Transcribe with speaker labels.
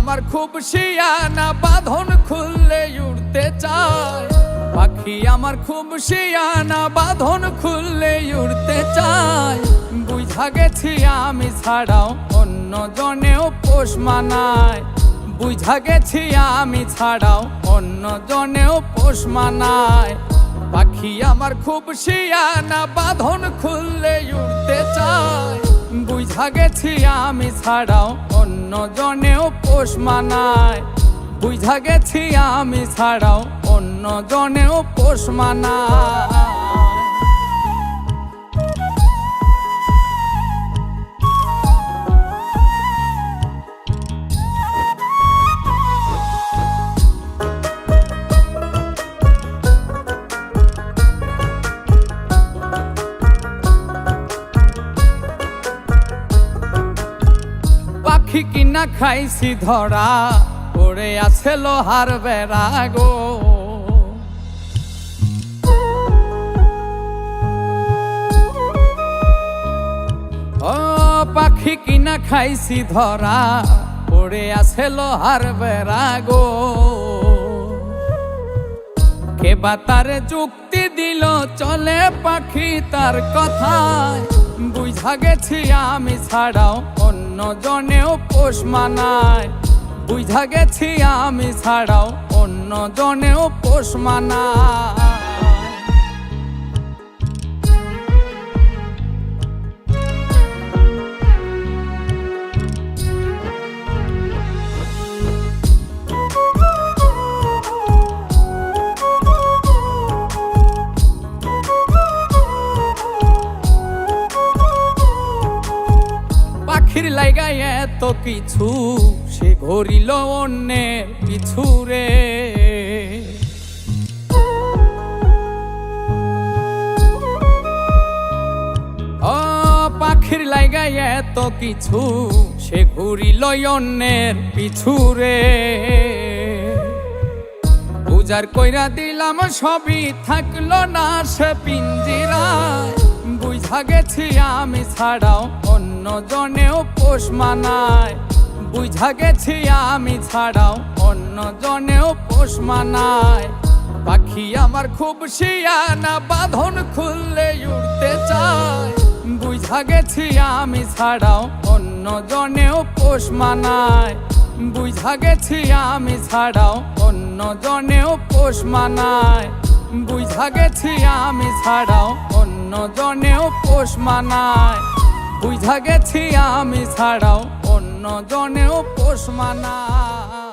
Speaker 1: আমার খুব শিয়ানা, বাঁধন খুললে উড়তে চায়। পাখি আমার খুব শিয়ানা, বাঁধন খুললে উড়তে চায়। বুঝা গেছি আমি ছাড়াও অন্য জনেও পোষ মানায়। বুঝা গেছি আমি ছাড়াও অন্য জনেও পোষ মানায়। পাখি আমার খুব শিয়ানা, বাঁধন খুললে উড়তে চায়। বুঝা গেছি আমি ছাড়াও অন্য জনেও পোষ মানায়। বুঝা গেছি আমি ছাড়াও অন্য জনেও পোষ মানায়। পাখি কিনা খাইছি ধরা, পড়ে আছে লোহার বেড়া গো। ও পাখি কিনা খাইছি ধরা, পড়ে আছে লোহার বেড়া গো। কেবা তার যুক্তি দিল চলে পাখি তার কথায়। বুঝা গেছি আমি ছাড়াও অন্য জনেও পোষ মানায়। বুঝা গেছি আমি ছাড়াও অন্য জনেও পোষ মানায়। পাখির লাইগায় এত কিছু, সে ঘুরিল অন্যের পিছু রে। ও পাখির লাইগায় এত কিছু, সে ঘুরিল অন্যের পিছু রে। উজার কইরা দিলাম সবই, থাকলো না সে পিঞ্জিরায়। বুঝা গেছি আমি ছাড়াও অন্য জনেও পোষ মানায়। বুঝা গেছি আমি ছাড়াও অন্য জনেও পোষ মানায়। পাখি আমার খুব শিয়ানা, বাঁধন খুললে উড়তে চায়। বুঝা গেছি আমি ছাড়াও অন্য জনেও পোষ মানায়। বুঝা গেছি আমি ছাড়াও অন্য জনেও পোষ মানায়। বুঝা গেছি আমি ছাড়াও অন্য জনেও পোষ মানায়। বুঝা গেছি আমি ছাড়াও অন্য জনেও পোষ মানায়।